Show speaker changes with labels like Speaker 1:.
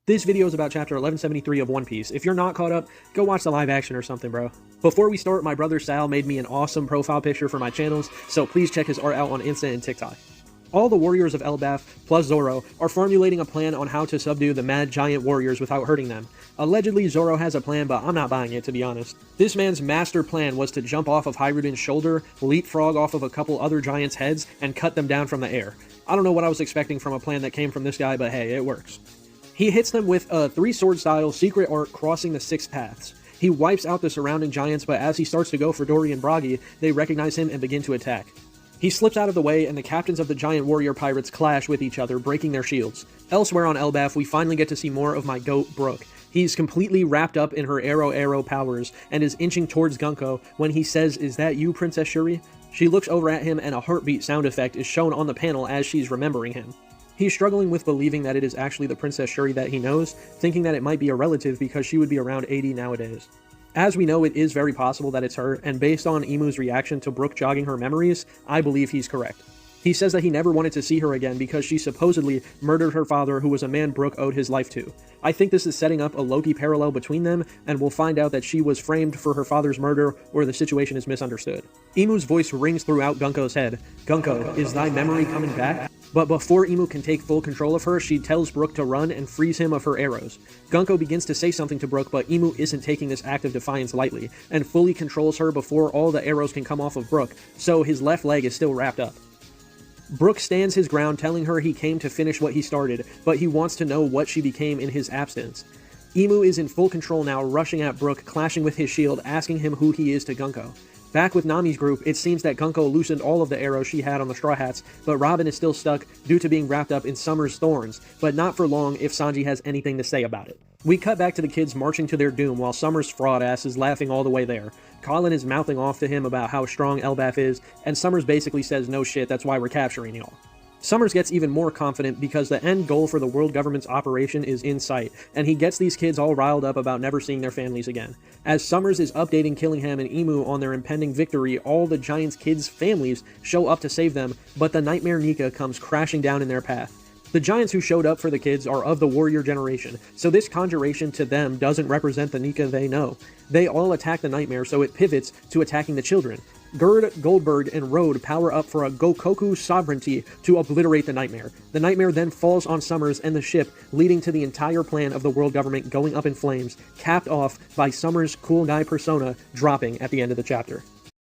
Speaker 1: This video is about chapter 1173 of One Piece. If you're not caught up, go watch the live action or something, bro. Before we start, my brother Sal made me an awesome profile picture for my channels, so please check his art out on Insta and TikTok. All the warriors of Elbaf, plus Zoro, are formulating a plan on how to subdue the mad giant warriors without hurting them. Allegedly, Zoro has a plan, but I'm not buying it, to be honest. This man's master plan was to jump off of Hiruden's shoulder, leapfrog off of a couple other giants' heads, and cut them down from the air. I don't know what I was expecting from a plan that came from this guy, but hey, it works. He hits them with a 3-sword style secret art crossing the 6 paths. He wipes out the surrounding giants, but as he starts to go for Dory and Bragi, they recognize him and begin to attack. He slips out of the way, and the captains of the giant warrior pirates clash with each other, breaking their shields. Elsewhere on Elbaf, we finally get to see more of my goat, Brook. He's completely wrapped up in her arrow powers, and is inching towards Gunko when he says, "Is that you, Princess Shuri?" She looks over at him, and a heartbeat sound effect is shown on the panel as she's remembering him. He's struggling with believing that it is actually the Princess Shuri that he knows, thinking that it might be a relative because she would be around 80 nowadays. As we know, it is very possible that it's her, and based on Imu's reaction to Brook jogging her memories, I believe he's correct. He says that he never wanted to see her again because she supposedly murdered her father, who was a man Brook owed his life to. I think this is setting up a Loki parallel between them, and we'll find out that she was framed for her father's murder, or the situation is misunderstood. Imu's voice rings throughout Gunko's head. "Gunko, is thy memory coming back?" But before Imu can take full control of her, she tells Brook to run and frees him of her arrows. Gunko begins to say something to Brook, but Imu isn't taking this act of defiance lightly, and fully controls her before all the arrows can come off of Brook, so his left leg is still wrapped up. Brook stands his ground, telling her he came to finish what he started, but he wants to know what she became in his absence. Imu is in full control now, rushing at Brook, clashing with his shield, asking him who he is to Gunko. Back with Nami's group, it seems that Gunko loosened all of the arrows she had on the Straw Hats, but Robin is still stuck due to being wrapped up in Summer's thorns, but not for long if Sanji has anything to say about it. We cut back to the kids marching to their doom while Summer's fraud ass is laughing all the way there. Colin is mouthing off to him about how strong Elbaf is, and Summers basically says, "No shit, that's why we're capturing y'all." Summers gets even more confident because the end goal for the world government's operation is in sight, and he gets these kids all riled up about never seeing their families again. As Summers is updating Killingham and Imu on their impending victory, all the Giants' kids' families show up to save them, but the Nightmare Nika comes crashing down in their path. The Giants who showed up for the kids are of the warrior generation, so this conjuration to them doesn't represent the Nika they know. They all attack the Nightmare, so it pivots to attacking the children. Gerd, Goldberg, and Road power up for a Gokoku sovereignty to obliterate the Nightmare. The Nightmare then falls on Summers and the ship, leading to the entire plan of the world government going up in flames, capped off by Summers' cool guy persona dropping at the end of the chapter.